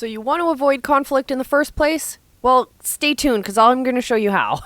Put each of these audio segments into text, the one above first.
So you want to avoid conflict in the first place? Well, stay tuned because I'm going to show you how.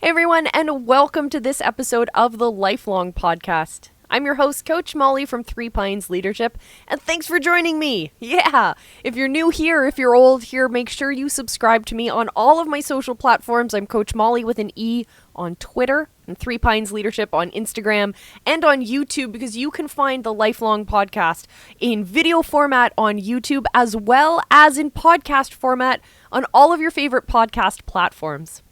Hey everyone, and welcome to this episode of the Lifelong Podcast. I'm your host, Coach Molly from Three Pines Leadership, and thanks for joining me. Yeah, if you're new here, if you're old here, make sure you subscribe to me on all of my social platforms. I'm Coach Molly with an E on Twitter, and Three Pines Leadership on Instagram, and on YouTube, because you can find the Lifelong Podcast in video format on YouTube, as well as in podcast format on all of your favorite podcast platforms.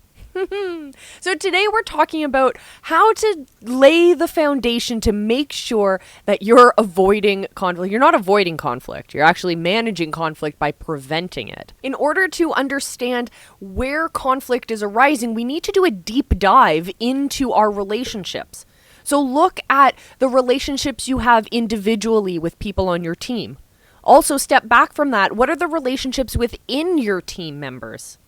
So today we're talking about how to lay the foundation to make sure that you're avoiding conflict. You're not avoiding conflict. You're actually managing conflict by preventing it. In order to understand where conflict is arising, we need to do a deep dive into our relationships. So look at the relationships you have individually with people on your team. Also, step back from that. What are the relationships within your team members?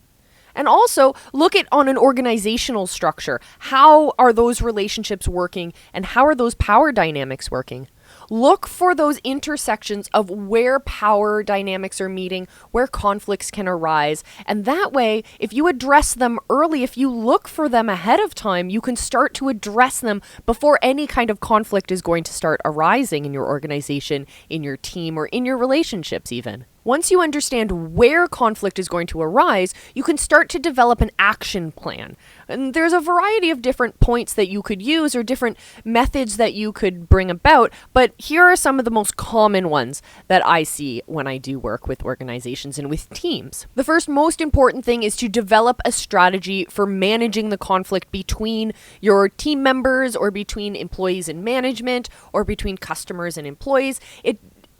And also look at on an organizational structure. How are those relationships working and how are those power dynamics working? Look for those intersections of where power dynamics are meeting, where conflicts can arise. And that way, if you address them early, if you look for them ahead of time, you can start to address them before any kind of conflict is going to start arising in your organization, in your team, or in your relationships even. Once you understand where conflict is going to arise, you can start to develop an action plan. And there's a variety of different points that you could use or different methods that you could bring about, but here are some of the most common ones that I see when I do work with organizations and with teams. The first most important thing is to develop a strategy for managing the conflict between your team members or between employees and management or between customers and employees.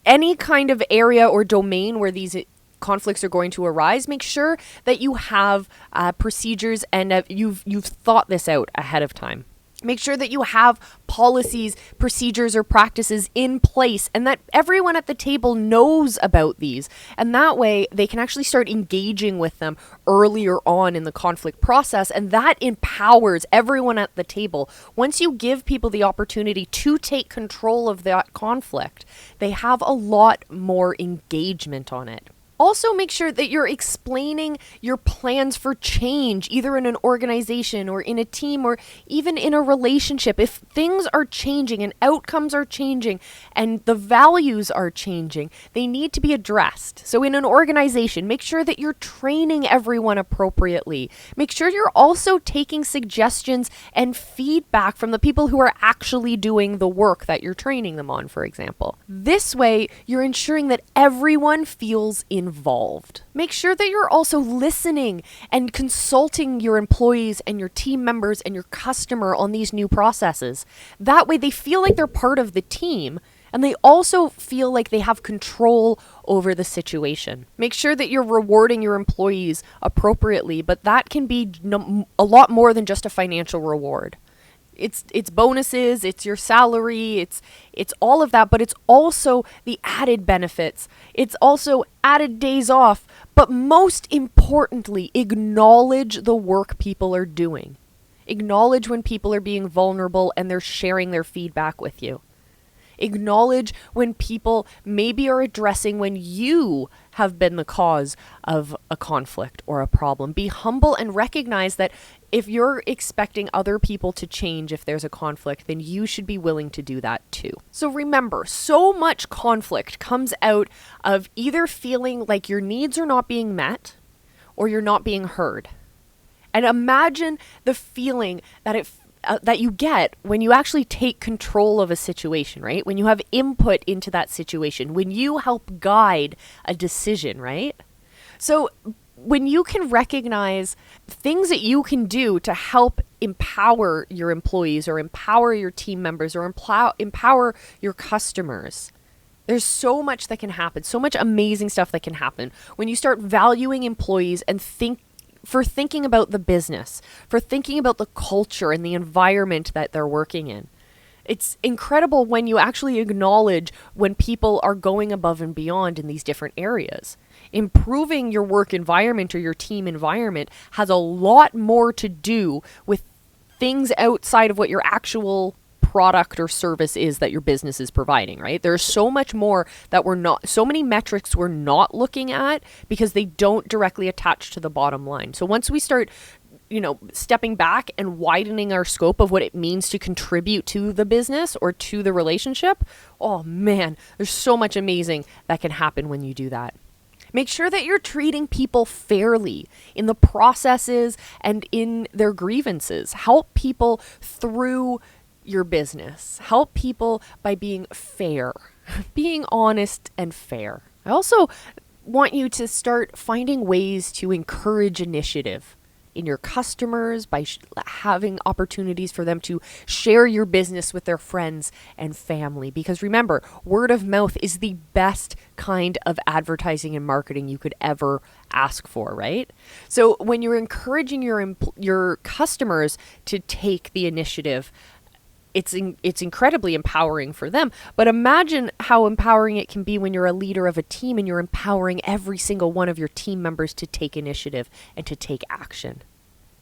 Any kind of area or domain where these conflicts are going to arise, make sure that you have procedures and you've thought this out ahead of time. Make sure that you have policies, procedures, or practices in place and that everyone at the table knows about these. And that way they can actually start engaging with them earlier on in the conflict process. And that empowers everyone at the table. Once you give people the opportunity to take control of that conflict, they have a lot more engagement on it. Also, make sure that you're explaining your plans for change, either in an organization or in a team or even in a relationship. If things are changing and outcomes are changing and the values are changing, they need to be addressed. So in an organization, make sure that you're training everyone appropriately. Make sure you're also taking suggestions and feedback from the people who are actually doing the work that you're training them on, for example. This way, you're ensuring that everyone feels involved. Make sure that you're also listening and consulting your employees and your team members and your customer on these new processes. That way they feel like they're part of the team and they also feel like they have control over the situation. Make sure that you're rewarding your employees appropriately, but that can be a lot more than just a financial reward. It's bonuses, it's your salary, it's all of that, but it's also the added benefits. It's also added days off, but most importantly, acknowledge the work people are doing. Acknowledge when people are being vulnerable and they're sharing their feedback with you. Acknowledge when people maybe are addressing when you have been the cause of a conflict or a problem. Be humble and recognize that if you're expecting other people to change if there's a conflict, then you should be willing to do that too. So remember, so much conflict comes out of either feeling like your needs are not being met or you're not being heard. And imagine the feeling that you get when you actually take control of a situation, right? When you have input into that situation, when you help guide a decision, right? So when you can recognize things that you can do to help empower your employees or empower your team members or empower your customers, There's so much that can happen, so much amazing stuff that can happen when you start valuing employees and thinking about the business, for thinking about the culture and the environment that they're working in. It's incredible when you actually acknowledge when people are going above and beyond in these different areas. Improving your work environment or your team environment has a lot more to do with things outside of what your actual product or service is that your business is providing, right? There's so much more that so many metrics we're not looking at because they don't directly attach to the bottom line. So once we start, stepping back and widening our scope of what it means to contribute to the business or to the relationship, oh man, there's so much amazing that can happen when you do that. Make sure that you're treating people fairly in the processes and in their grievances. Help people through your business. Help people by being fair, being honest and fair. I also want you to start finding ways to encourage initiative in your customers by having opportunities for them to share your business with their friends and family. Because remember, word of mouth is the best kind of advertising and marketing you could ever ask for, right? So when you're encouraging your customers to take the initiative, it's incredibly empowering for them. But imagine how empowering it can be when you're a leader of a team and you're empowering every single one of your team members to take initiative and to take action.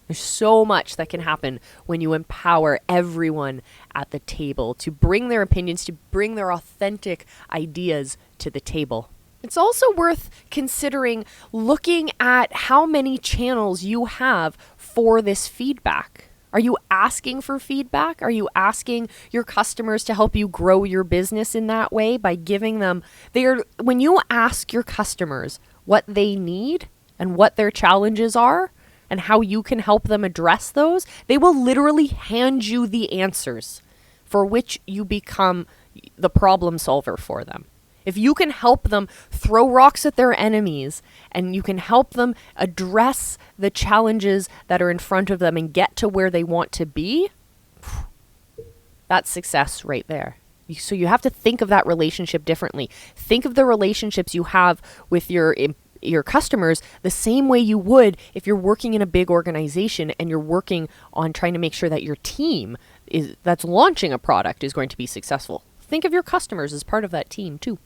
There's so much that can happen when you empower everyone at the table to bring their opinions, to bring their authentic ideas to the table. It's also worth considering looking at how many channels you have for this feedback. Are you asking for feedback? Are you asking your customers to help you grow your business in that way by giving them when you ask your customers what they need and what their challenges are and how you can help them address those, they will literally hand you the answers for which you become the problem solver for them. If you can help them throw rocks at their enemies and you can help them address the challenges that are in front of them and get to where they want to be, that's success right there. So you have to think of that relationship differently. Think of the relationships you have with your customers the same way you would if you're working in a big organization and you're working on trying to make sure that your team that's launching a product is going to be successful. Think of your customers as part of that team too.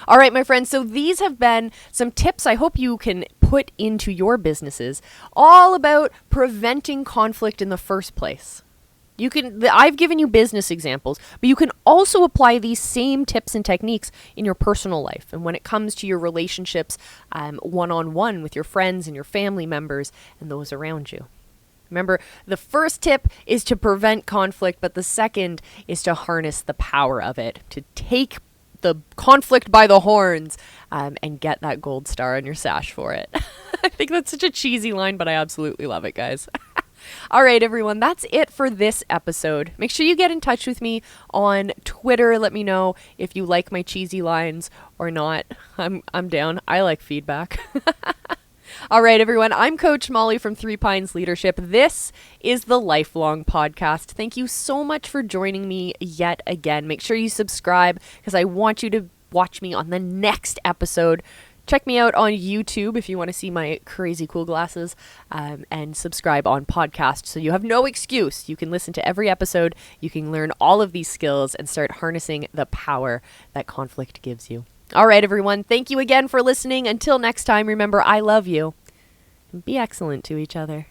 All right, my friends, so these have been some tips I hope you can put into your businesses, all about preventing conflict in the first place. I've given you business examples, but you can also apply these same tips and techniques in your personal life. And when it comes to your relationships, one-on-one with your friends and your family members and those around you. Remember, the first tip is to prevent conflict, but the second is to harness the power of it, to take the conflict by the horns and get that gold star on your sash for it. I think that's such a cheesy line, but I absolutely love it, guys. All right, everyone, that's it for this episode. Make sure you get in touch with me on Twitter. Let me know if you like my cheesy lines or not. I'm down. I like feedback. All right, everyone, I'm Coach Molly from Three Pines Leadership. This is the Lifelong Podcast. Thank you so much for joining me yet again. Make sure you subscribe because I want you to watch me on the next episode. Check me out on YouTube if you want to see my crazy cool glasses, and subscribe on podcast so you have no excuse. You can listen to every episode. You can learn all of these skills and start harnessing the power that conflict gives you. All right, everyone. Thank you again for listening. Until next time, remember, I love you. And be excellent to each other.